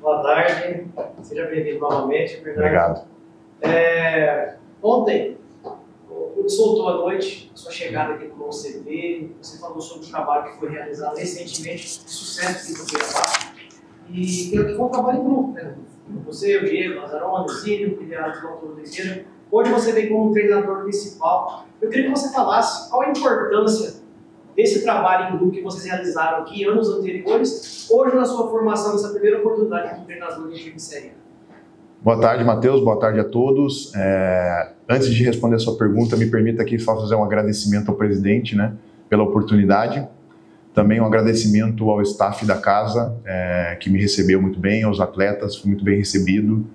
Boa tarde, seja bem-vindo novamente, Fernando. Obrigado. Ontem, o soltou à noite, a sua chegada aqui com o CV, você falou sobre o trabalho que foi realizado recentemente, de sucesso aqui no Cuiabá, e que foi um trabalho em grupo, né? Você, o Diego, o Lazarone, o Zílio, o liderado pelo Antônio Oliveira. Hoje você vem como treinador principal. Eu queria que você falasse qual a importância desse trabalho em grupo que vocês realizaram aqui anos anteriores, hoje na sua formação, nessa primeira oportunidade como treinador de time série. Boa tarde, Matheus. Boa tarde a todos. Antes de responder a sua pergunta, me permita aqui só fazer um agradecimento ao presidente, né, pela oportunidade. Também um agradecimento ao staff da casa, que me recebeu muito bem, aos atletas, fui muito bem recebido.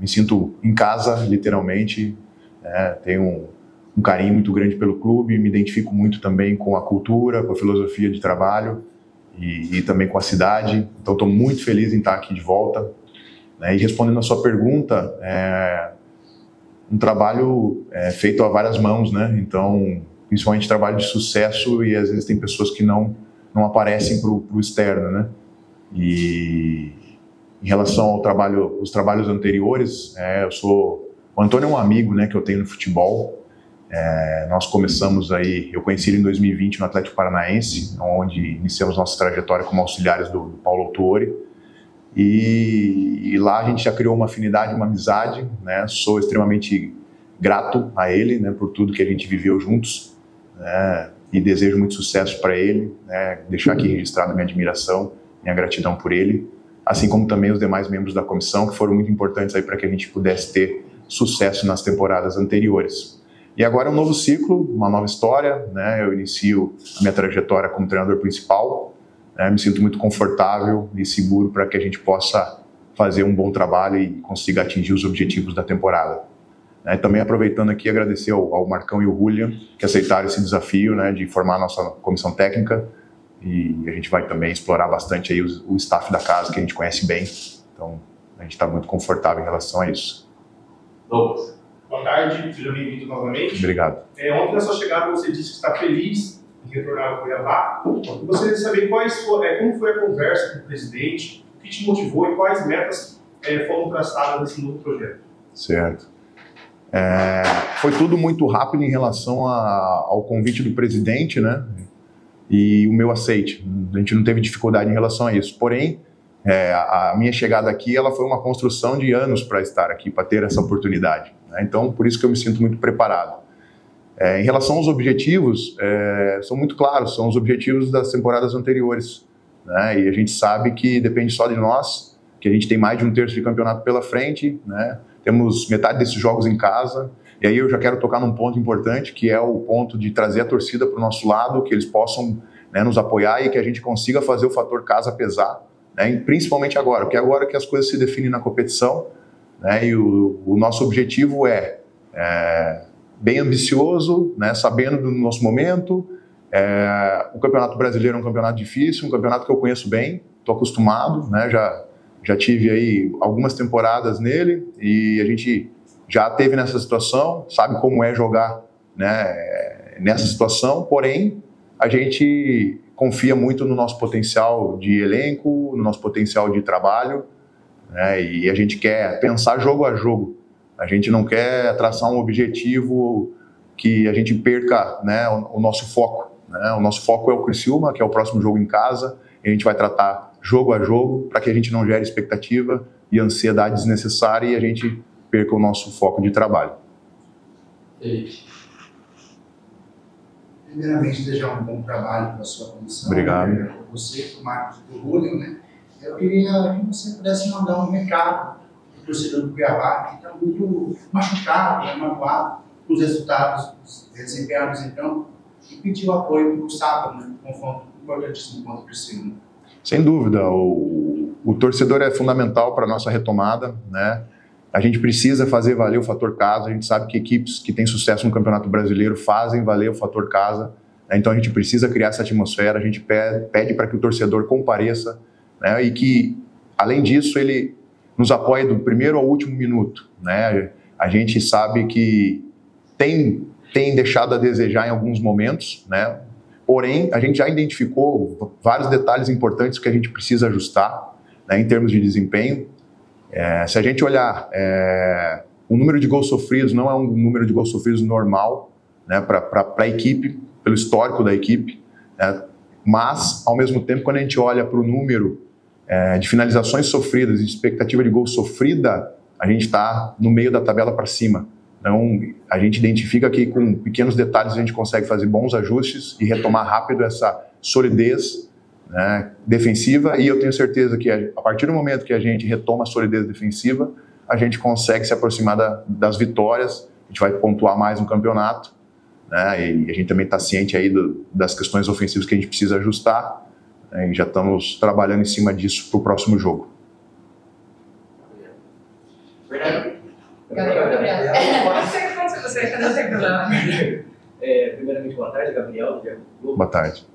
Me sinto em casa, literalmente. Tenho um carinho muito grande pelo clube, me identifico muito também com a cultura, com a filosofia de trabalho e também com a cidade. Então, estou muito feliz em estar aqui de volta. E respondendo a sua pergunta, um trabalho feito a várias mãos, né? Então, principalmente trabalho de sucesso, e às vezes tem pessoas que não aparecem para o externo, né? E em relação ao trabalho, os trabalhos anteriores, o Antônio é um amigo, né, que eu tenho no futebol. Nós começamos aí, eu conheci ele em 2020 no Atlético Paranaense, onde iniciamos nossa trajetória como auxiliares do Paulo Autuori. E lá a gente já criou uma afinidade, uma amizade, né? Sou extremamente grato a ele, né, por tudo que a gente viveu juntos, né? E desejo muito sucesso para ele, né? Deixar aqui registrado a minha admiração, minha gratidão por ele, assim como também os demais membros da comissão, que foram muito importantes aí para que a gente pudesse ter sucesso nas temporadas anteriores. E agora é um novo ciclo, uma nova história, né? Eu inicio a minha trajetória como treinador principal, né? Me sinto muito confortável e seguro para que a gente possa fazer um bom trabalho e consiga atingir os objetivos da temporada. Também aproveitando aqui, agradecer ao Marcão e ao Julian, que aceitaram esse desafio, né, de formar a nossa comissão técnica, e a gente vai também explorar bastante aí o staff da casa, que a gente conhece bem, então a gente está muito confortável em relação a isso. Douglas, boa tarde, seja bem-vindo novamente. Obrigado. Ontem na sua chegada você disse que está feliz em retornar ao Cuiabá. Eu gostaria de saber como foi a conversa com o presidente, o que te motivou e quais metas foram traçadas nesse novo projeto. Certo. Foi tudo muito rápido em relação ao convite do presidente, né? E o meu aceite. A gente não teve dificuldade em relação a isso. Porém, a minha chegada aqui, ela foi uma construção de anos para estar aqui, para ter essa oportunidade, né? Então, por isso que eu me sinto muito preparado. Em relação aos objetivos, são muito claros, são os objetivos das temporadas anteriores, né? E a gente sabe que depende só de nós, que a gente tem mais de um terço de campeonato pela frente, né? Temos metade desses jogos em casa, e aí eu já quero tocar num ponto importante, que é o ponto de trazer a torcida para o nosso lado, que eles possam, né, nos apoiar e que a gente consiga fazer o fator casa pesar, né? E principalmente agora, porque agora que as coisas se definem na competição, né? E o nosso objetivo é bem ambicioso, né, sabendo do nosso momento. O Campeonato Brasileiro é um campeonato difícil, um campeonato que eu conheço bem, estou acostumado, né, já tive aí algumas temporadas nele e a gente já teve nessa situação, sabe como é jogar, né, nessa situação, porém a gente confia muito no nosso potencial de elenco, no nosso potencial de trabalho, né, e a gente quer pensar jogo a jogo. A gente não quer traçar um objetivo que a gente perca, né, o nosso foco, né? O nosso foco é o Criciúma, que é o próximo jogo em casa, e a gente vai tratar jogo a jogo para que a gente não gere expectativa e ansiedade desnecessária e a gente perca o nosso foco de trabalho. Primeiramente, desejar um bom trabalho para a sua comissão. Obrigado. Para você, para o Marcos e para o Julian, né? Eu queria que você pudesse mandar um recado para o torcedor do Cuiabá, que está muito machucado, né, magoado com os resultados desempenhados em campo, e pedir o apoio para o sábado, né, um confronto importantíssimo contra o Criciúma. Sem dúvida, o torcedor é fundamental para a nossa retomada, né? A gente precisa fazer valer o fator casa, a gente sabe que equipes que têm sucesso no Campeonato Brasileiro fazem valer o fator casa, né? Então a gente precisa criar essa atmosfera, a gente pede para que o torcedor compareça, né? E que, além disso, ele nos apoie do primeiro ao último minuto, né? A gente sabe que tem deixado a desejar em alguns momentos, né? Porém, a gente já identificou vários detalhes importantes que a gente precisa ajustar, né, em termos de desempenho. Se a gente olhar, o número de gols sofridos não é um número de gols sofridos normal, né, para a equipe, pelo histórico da equipe, né, mas, ao mesmo tempo, quando a gente olha para o número de finalizações sofridas e de expectativa de gol sofrida, a gente está no meio da tabela para cima. Então, a gente identifica que com pequenos detalhes a gente consegue fazer bons ajustes e retomar rápido essa solidez, né, defensiva, e eu tenho certeza que a partir do momento que a gente retoma a solidez defensiva, a gente consegue se aproximar das vitórias, a gente vai pontuar mais no campeonato, né, e a gente também está ciente aí das questões ofensivas que a gente precisa ajustar, né, e já estamos trabalhando em cima disso para o próximo jogo. Gabriel. Você não tem problema. Primeiramente, boa tarde, Gabriel. Boa tarde.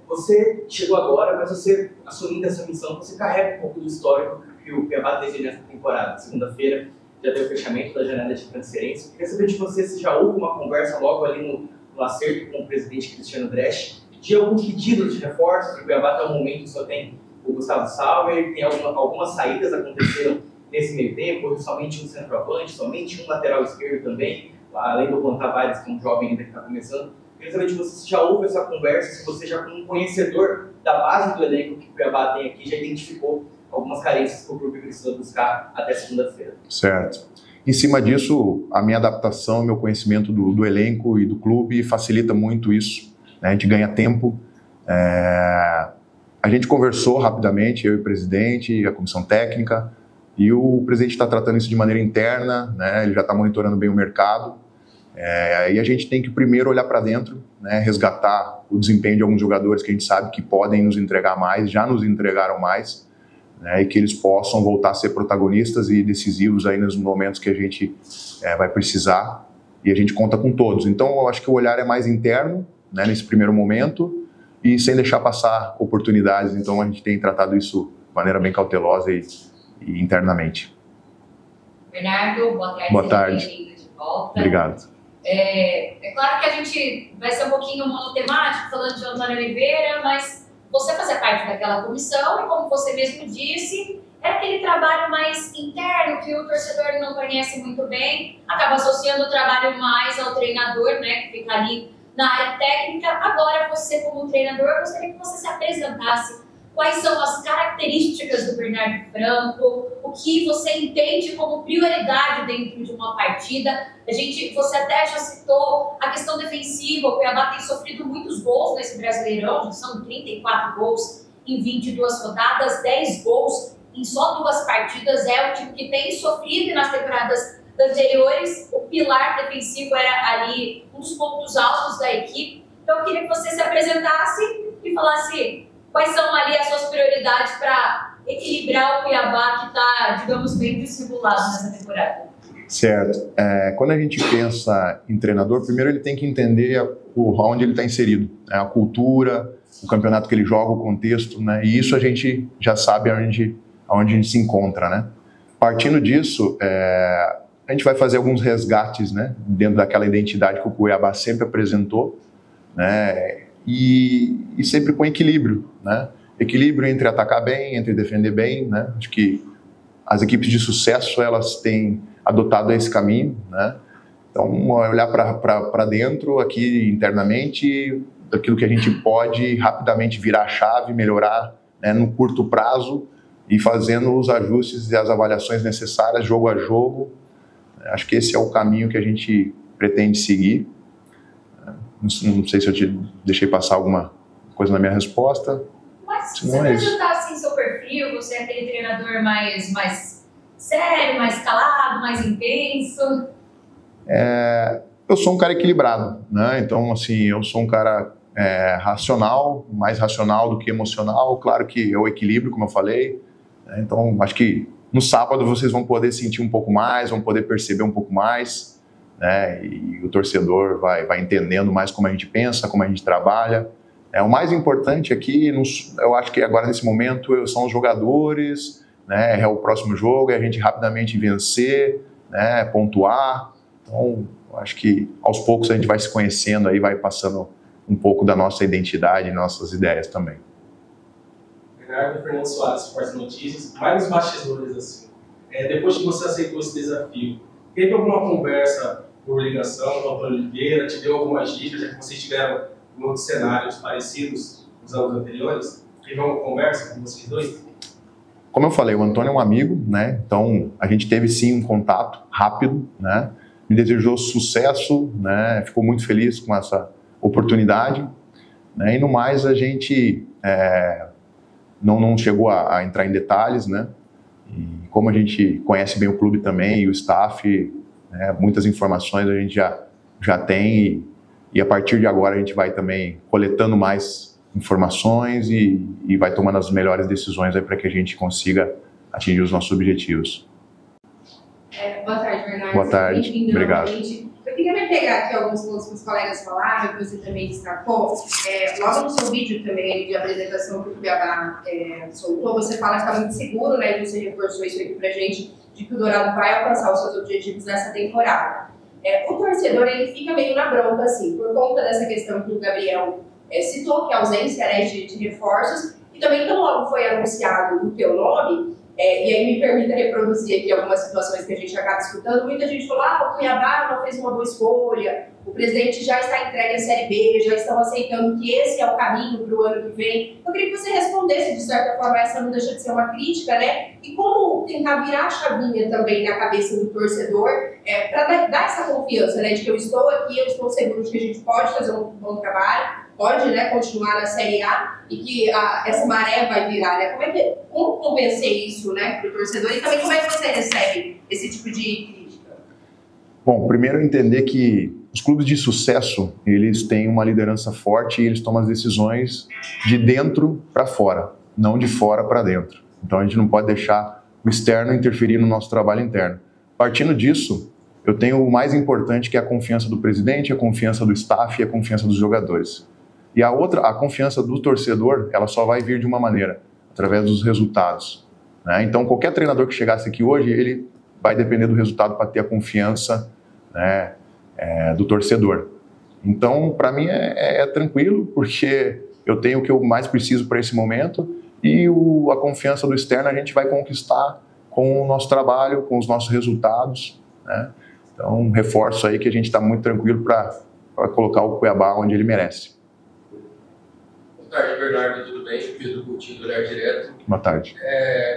Você chegou agora, mas você, assumindo essa missão, você carrega um pouco do histórico que o Cuiabá teve nessa temporada. Segunda-feira já deu o fechamento da janela de transferência. Eu queria saber de você se já houve uma conversa logo ali no acerto com o presidente Cristiano Dresch de algum pedido de reforços. O Cuiabá até o momento só tem o Gustavo Sauer, tem algumas saídas aconteceram nesse meio tempo, houve somente um centroavante, somente um lateral esquerdo também, além do Juan Tavares, que é um jovem ainda que está começando. Eu queria saber de você se já houve essa conversa, se você já, como conhecedor da base do elenco que o Cuiabá tem aqui, já identificou algumas carências que o clube precisa buscar até segunda-feira. Certo. Em cima disso, a minha adaptação, o meu conhecimento do elenco e do clube facilita muito isso, né? A gente ganha tempo. A gente conversou rapidamente, eu e o presidente, a comissão técnica, e o presidente está tratando isso de maneira interna, né? Ele já está monitorando bem o mercado. E a gente tem que primeiro olhar para dentro, né? Resgatar o desempenho de alguns jogadores que a gente sabe que podem nos entregar mais, já nos entregaram mais, né? E que eles possam voltar a ser protagonistas e decisivos aí nos momentos que a gente vai precisar, e a gente conta com todos. Então, eu acho que o olhar é mais interno, né, nesse primeiro momento, e sem deixar passar oportunidades. Então, a gente tem tratado isso de maneira bem cautelosa e internamente. Bernardo, boa tarde. Boa tarde. Bem-vindo de volta. Obrigado. É claro que a gente vai ser um pouquinho monotemático, falando de Antônio Oliveira, mas você fazia parte daquela comissão e, como você mesmo disse, é aquele trabalho mais interno que o torcedor não conhece muito bem, acaba associando o trabalho mais ao treinador, né, que fica ali na área técnica. Agora, você como treinador, eu gostaria que você se apresentasse. Quais são as características do Bernardo Franco? O que você entende como prioridade dentro de uma partida? Você até já citou a questão defensiva. O Cuiabá tem sofrido muitos gols nesse Brasileirão. São 34 gols em 22 rodadas, 10 gols em só 2 partidas. É o time que tem sofrido, e nas temporadas anteriores o pilar defensivo era ali um dos pontos altos da equipe. Então eu queria que você se apresentasse e falasse quais são ali as suas prioridades para equilibrar o Cuiabá, que está, digamos, bem dissimulado nessa temporada. Certo. Quando a gente pensa em treinador, primeiro ele tem que entender onde ele está inserido, né? A cultura, o campeonato que ele joga, o contexto, né? E isso a gente já sabe onde a gente se encontra, né? Partindo disso, a gente vai fazer alguns resgates, né? Dentro daquela identidade que o Cuiabá sempre apresentou, né? E sempre com equilíbrio, né? Equilíbrio entre atacar bem, entre defender bem, né? Acho que as equipes de sucesso, elas têm adotado esse caminho, né? Então, olhar para dentro, aqui internamente, daquilo que a gente pode rapidamente virar a chave, melhorar, né, no curto prazo, e fazendo os ajustes e as avaliações necessárias, jogo a jogo. Acho que esse é o caminho que a gente pretende seguir. Não sei se eu te deixei passar alguma coisa na minha resposta. Mas se você apresentar assim seu perfil, você é aquele treinador mais sério, mais calado, mais intenso? Eu sou um cara equilibrado, né? Então, assim, eu sou um cara racional, mais racional do que emocional. Claro que é o equilíbrio, como eu falei. Né? Então, acho que no sábado vocês vão poder sentir um pouco mais, vão poder perceber um pouco mais, né? E o torcedor vai entendendo mais como a gente pensa, como a gente trabalha. O mais importante aqui, eu acho que agora nesse momento, são os jogadores, né? É o próximo jogo, é a gente rapidamente vencer, né? Pontuar. Então, eu acho que aos poucos a gente vai se conhecendo aí, vai passando um pouco da nossa identidade e nossas ideias também. Bernardo Fernando Soares, Forte Notícias, mais nos bastidores, assim. Depois que você aceitou esse desafio, teve alguma conversa por ligação com o Antônio Oliveira? Te deu algumas dicas, já que vocês tiveram em outros cenários parecidos nos anos anteriores? Teve alguma conversa com vocês dois? Como eu falei, o Antônio é um amigo, né? Então a gente teve sim um contato rápido, né? Me desejou sucesso, né? Ficou muito feliz com essa oportunidade, né? E no mais a gente não chegou a entrar em detalhes, né? E como a gente conhece bem o clube também e o staff, né? Muitas informações a gente já tem e a partir de agora a gente vai também coletando mais informações e vai tomando as melhores decisões para que a gente consiga atingir os nossos objetivos. Boa tarde, Bernardo. Boa tarde, obrigado. Eu queria me pegar aqui alguns pontos que os colegas falaram, que você também destacou. Logo no seu vídeo também de apresentação que o Cuiabá soltou, você fala que está muito seguro, né, e você reforçou isso aqui pra gente, de que o Dourado vai alcançar os seus objetivos nessa temporada. O torcedor, ele fica meio na bronca, assim, por conta dessa questão que o Gabriel citou, que é a ausência, né, de reforços, e também tão logo foi anunciado o teu nome, e aí me permita reproduzir aqui algumas situações que a gente acaba escutando. Muita gente falou, o Cuiabá não fez uma boa escolha, o presidente já está entregue à Série B, já estão aceitando que esse é o caminho para o ano que vem. Eu queria que você respondesse, de certa forma, essa não deixa de ser uma crítica, né? E como tentar virar a chavinha também na cabeça do torcedor, para dar essa confiança, né, de que eu estou aqui, eu estou seguro de que a gente pode fazer um bom trabalho, pode, né, continuar na Série A e que essa maré vai virar, né? Como convencer isso, né, para o torcedor e também como é que você recebe esse tipo de crítica? Bom, primeiro entender que os clubes de sucesso, eles têm uma liderança forte e eles tomam as decisões de dentro para fora, não de fora para dentro. Então a gente não pode deixar o externo interferir no nosso trabalho interno. Partindo disso, eu tenho o mais importante, que é a confiança do presidente, a confiança do staff e a confiança dos jogadores. E a confiança do torcedor, ela só vai vir de uma maneira, através dos resultados, né? Então, qualquer treinador que chegasse aqui hoje, ele vai depender do resultado para ter a confiança, né, do torcedor. Então, para mim é tranquilo, porque eu tenho o que eu mais preciso para esse momento e a confiança do externo a gente vai conquistar com o nosso trabalho, com os nossos resultados, né? Então, reforço aí que a gente está muito tranquilo para colocar o Cuiabá onde ele merece. Boa tarde, Bernardo, tudo bem? Pedro Coutinho, do Olhar Direto. Boa tarde.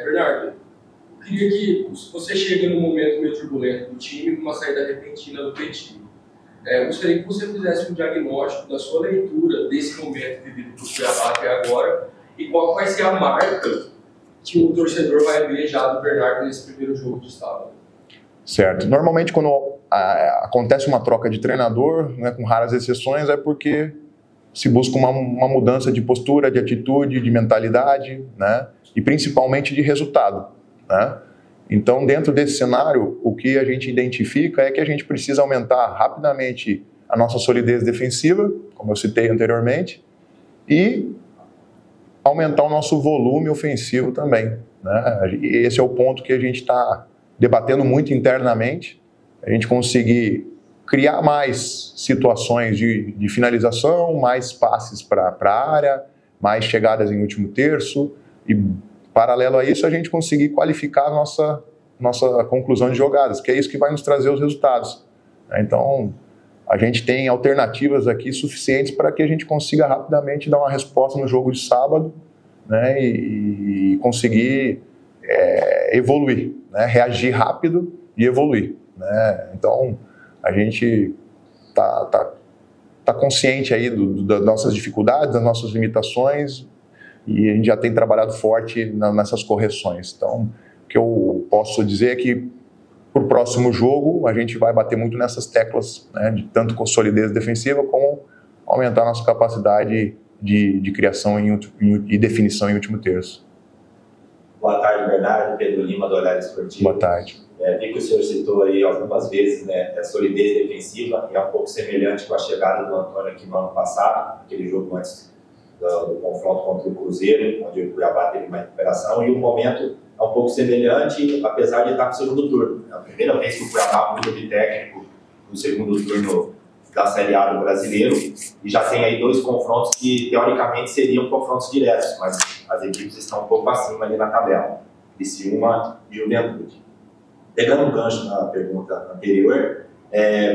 Bernardo, eu queria que você chegue num momento meio turbulento do time, com uma saída repentina do Petit. Gostaria que você fizesse um diagnóstico da sua leitura desse momento vivido por Cuiabá até agora e qual vai ser a marca que o torcedor vai ver já do Bernardo nesse primeiro jogo de sábado. Certo. Normalmente, quando acontece uma troca de treinador, né, com raras exceções, é porque se busca uma mudança de postura, de atitude, de mentalidade, né? E principalmente de resultado, né? Então, dentro desse cenário, o que a gente identifica é que a gente precisa aumentar rapidamente a nossa solidez defensiva, como eu citei anteriormente, e aumentar o nosso volume ofensivo também, né? E esse é o ponto que a gente está debatendo muito internamente, a gente conseguir criar mais situações de finalização, mais passes para a área, mais chegadas em último terço e, paralelo a isso, a gente conseguir qualificar a nossa conclusão de jogadas, que é isso que vai nos trazer os resultados. Então, a gente tem alternativas aqui suficientes para que a gente consiga rapidamente dar uma resposta no jogo de sábado, né, e conseguir evoluir, né, reagir rápido e evoluir, né? Então, a gente tá consciente aí das nossas dificuldades, das nossas limitações e a gente já tem trabalhado forte nessas correções. Então, o que eu posso dizer é que para o próximo jogo a gente vai bater muito nessas teclas, né, de tanto com solidez defensiva como aumentar a nossa capacidade de criação e definição em último terço. Boa tarde, Bernardo. Pedro Lima, do Olhar Esportivo. Boa tarde. Vi que o senhor citou aí algumas vezes, né, a solidez defensiva, e é um pouco semelhante com a chegada do Antônio aqui no ano passado, aquele jogo antes do confronto contra o Cruzeiro, onde o Cuiabá teve uma recuperação, e o momento é um pouco semelhante, apesar de estar no segundo turno. É a primeira vez que o Cuiabá muda de técnico no segundo turno da Série A do Brasileiro, e já tem aí 2 confrontos que teoricamente seriam confrontos diretos, mas as equipes estão um pouco acima ali na tabela, Criciúma e Juventude. Pegando um gancho na pergunta anterior,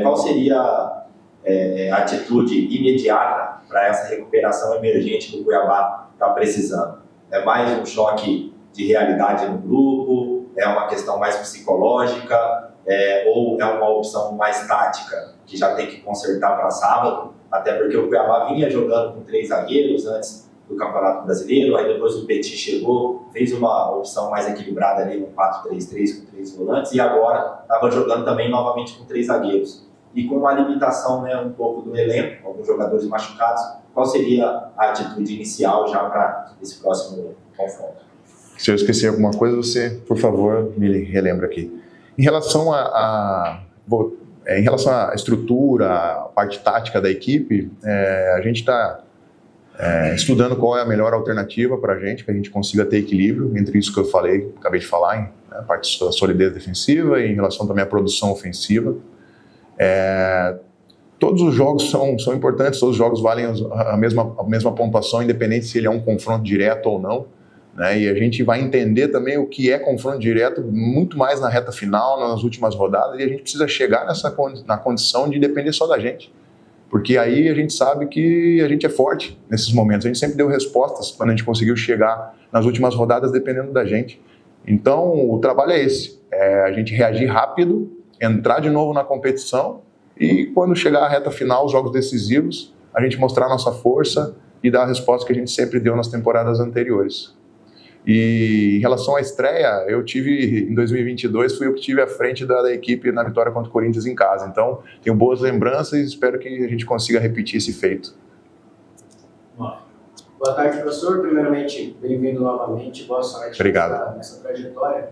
qual seria a atitude imediata para essa recuperação emergente que o Cuiabá está precisando? É mais um choque de realidade no grupo? É uma questão mais psicológica? Ou é uma opção mais tática, que já tem que consertar para sábado? Até porque o Cuiabá vinha jogando com 3 zagueiros antes do Campeonato Brasileiro, aí depois o Petit chegou, fez uma opção mais equilibrada ali no 4-3-3 com 3 volantes, e agora estava jogando também novamente com 3 zagueiros. E com uma limitação, né, um pouco do elenco, alguns jogadores machucados, qual seria a atitude inicial já para esse próximo confronto? Se eu esquecer alguma coisa, você, por favor, me relembra aqui. Em relação à estrutura, a parte tática da equipe, a gente está estudando qual é a melhor alternativa para a gente, que a gente consiga ter equilíbrio entre isso que eu falei, acabei de falar, a parte da solidez defensiva e em relação também à produção ofensiva. Todos os jogos são importantes, todos os jogos valem a mesma pontuação, independente se ele é um confronto direto ou não, né? E a gente vai entender também o que é confronto direto muito mais na reta final, nas últimas rodadas, e a gente precisa chegar na condição de depender só da gente. Porque aí a gente sabe que a gente é forte nesses momentos. A gente sempre deu respostas quando a gente conseguiu chegar nas últimas rodadas dependendo da gente. Então, o trabalho é esse. A gente reagir rápido, entrar de novo na competição e quando chegar a reta final, os jogos decisivos, a gente mostrar a nossa força e dar a resposta que a gente sempre deu nas temporadas anteriores. E em relação à estreia, em 2022, fui eu que tive à frente da equipe na vitória contra o Corinthians em casa. Então, tenho boas lembranças e espero que a gente consiga repetir esse feito. Boa tarde, professor. Primeiramente, bem-vindo novamente. Boa sorte. Obrigado. Nessa trajetória.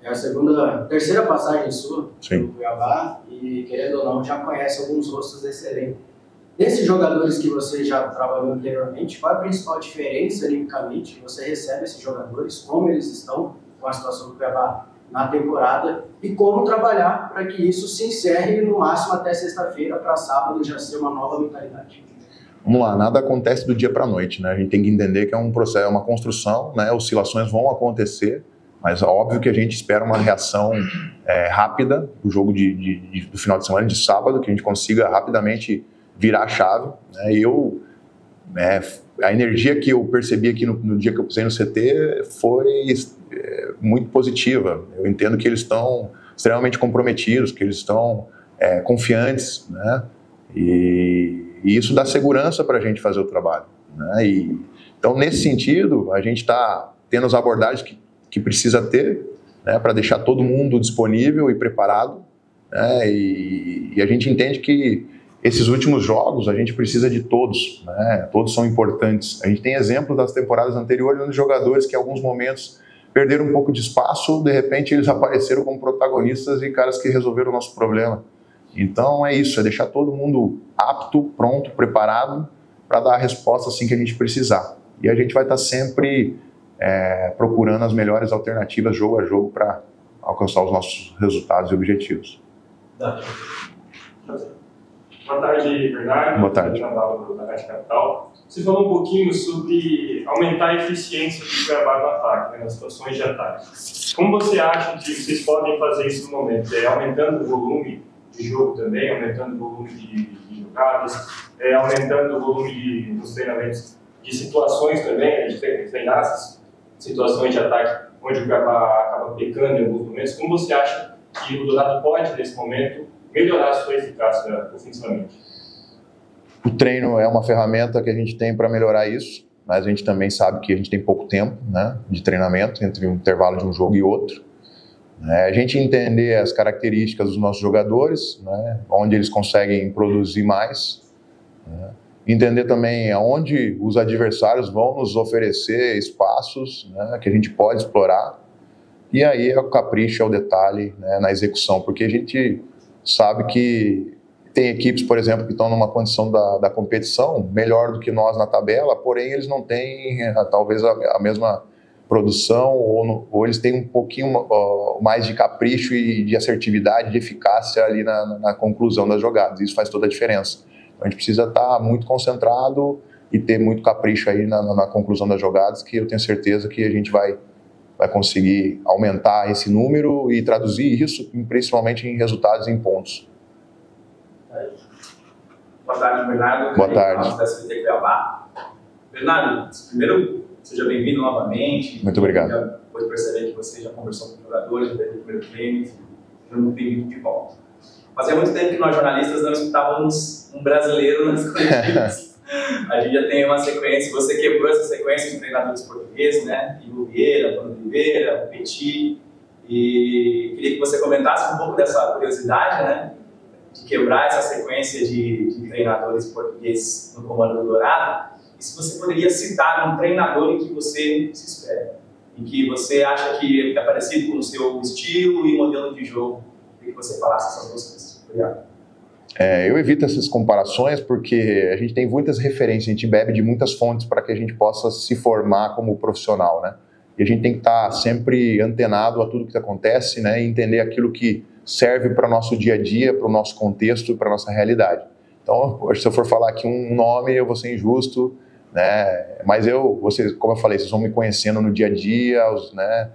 É a terceira passagem sua no Cuiabá e, querendo ou não, já conhece alguns rostos desse elenco. Desses jogadores que você já trabalhou anteriormente, qual é a principal diferença, limpicamente, que você recebe esses jogadores, como eles estão com a situação do Cuiabá na temporada e como trabalhar para que isso se encerre no máximo até sexta-feira, para sábado já ser uma nova mentalidade? Vamos lá, nada acontece do dia para a noite, né? A gente tem que entender que é um processo, é uma construção, né? Oscilações vão acontecer, mas é óbvio que a gente espera uma reação rápida do jogo do final de semana, de sábado, que a gente consiga rapidamente virar a chave, né? A energia que eu percebi aqui no dia que eu pisei no CT foi muito positiva. Eu entendo que eles estão extremamente comprometidos, que eles estão confiantes, né? E isso dá segurança para a gente fazer o trabalho, né? Então, nesse sentido, a gente está tendo as abordagens que precisa ter, né, para deixar todo mundo disponível e preparado, né? E a gente entende que esses últimos jogos, a gente precisa de todos, né? Todos são importantes. A gente tem exemplos das temporadas anteriores, onde jogadores que em alguns momentos perderam um pouco de espaço, de repente eles apareceram como protagonistas e caras que resolveram o nosso problema. Então é isso, é deixar todo mundo apto, pronto, preparado para dar a resposta assim que a gente precisar. E a gente vai estar sempre procurando as melhores alternativas jogo a jogo para alcançar os nossos resultados e objetivos. Boa tarde, Bernardo. Boa tarde. Da Rádio Capital. Você falou um pouquinho sobre aumentar a eficiência do Cuiabá no ataque, né, nas situações de ataque. Como você acha que vocês podem fazer isso no momento? Aumentando o volume de jogo também, aumentando o volume de jogadas, aumentando o volume dos treinamentos de situações também, de treinar essas situações de ataque onde o Cuiabá acaba pecando em alguns momentos. Como você acha que o Dourado pode, nesse momento, melhorar a sua eficácia ofensivamente? O treino é uma ferramenta que a gente tem para melhorar isso, mas a gente também sabe que a gente tem pouco tempo, né, de treinamento entre um intervalo de um jogo e outro. A gente entender as características dos nossos jogadores, né, onde eles conseguem produzir mais, né, entender também aonde os adversários vão nos oferecer espaços, né, que a gente pode explorar, e aí é o capricho, é o detalhe, né, na execução, porque a gente sabe que tem equipes, por exemplo, que estão numa condição da competição melhor do que nós na tabela, porém eles não têm talvez a mesma produção ou eles têm um pouquinho mais de capricho e de assertividade, de eficácia ali na conclusão das jogadas. Isso faz toda a diferença. A gente precisa estar muito concentrado e ter muito capricho aí na conclusão das jogadas, que eu tenho certeza que a gente vai conseguir aumentar esse número e traduzir isso principalmente em resultados e em pontos. Boa tarde, Bernardo. Boa tarde. Da SBT Cuiabá. Bernardo, primeiro, seja bem-vindo novamente. Muito obrigado. Já pode perceber que você já conversou com os jogadores, já teve o primeiro treino, seja muito bem-vindo de volta. Fazia muito tempo que nós jornalistas não escutávamos um brasileiro nas coletivas. A gente já tem uma sequência, você quebrou essa sequência de treinadores portugueses, né? Igor Vieira, Bruno Oliveira, Petit. E queria que você comentasse um pouco dessa curiosidade, né? De quebrar essa sequência de treinadores portugueses no comando do Dourado. E se você poderia citar um treinador em que você se espera, em que você acha que é parecido com o seu estilo e modelo de jogo, e que você falasse essas duas coisas. Obrigado. Eu evito essas comparações porque a gente tem muitas referências, a gente bebe de muitas fontes para que a gente possa se formar como profissional, né? E a gente tem que estar sempre antenado a tudo que acontece, né? E entender aquilo que serve para o nosso dia a dia, para o nosso contexto, para a nossa realidade. Então, se eu for falar aqui um nome, eu vou ser injusto, né? Mas vocês, como eu falei, vocês vão me conhecendo no dia a dia, né?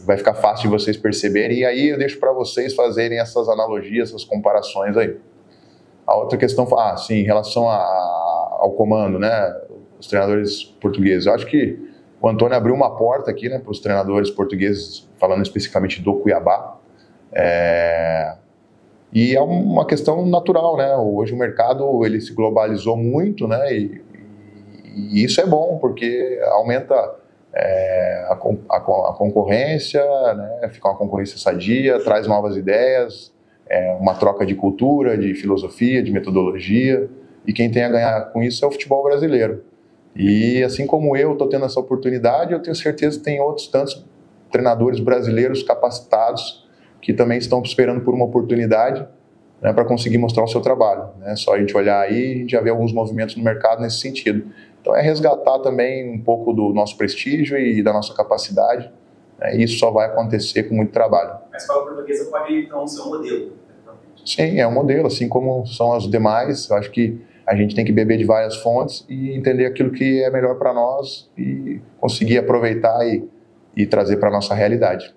Vai ficar fácil de vocês perceberem, e aí eu deixo para vocês fazerem essas analogias, essas comparações aí. A outra questão, sim, em relação ao comando, né, os treinadores portugueses, eu acho que o Antônio abriu uma porta aqui, né, para os treinadores portugueses, falando especificamente do Cuiabá, e é uma questão natural, né, hoje o mercado ele se globalizou muito, né, e isso é bom, porque aumenta a concorrência, né, fica uma concorrência sadia, traz novas ideias, uma troca de cultura, de filosofia, de metodologia, e quem tem a ganhar com isso é o futebol brasileiro. E assim como eu estou tendo essa oportunidade, eu tenho certeza que tem outros tantos treinadores brasileiros capacitados que também estão esperando por uma oportunidade, né, para conseguir mostrar o seu trabalho. Né? Só a gente olhar aí, a gente já vê alguns movimentos no mercado nesse sentido. Então é resgatar também um pouco do nosso prestígio e da nossa capacidade, né? E isso só vai acontecer com muito trabalho. A escola portuguesa pode, então, ser um modelo. Sim, é um modelo, assim como são as demais. Eu acho que a gente tem que beber de várias fontes e entender aquilo que é melhor para nós e conseguir aproveitar e trazer para a nossa realidade.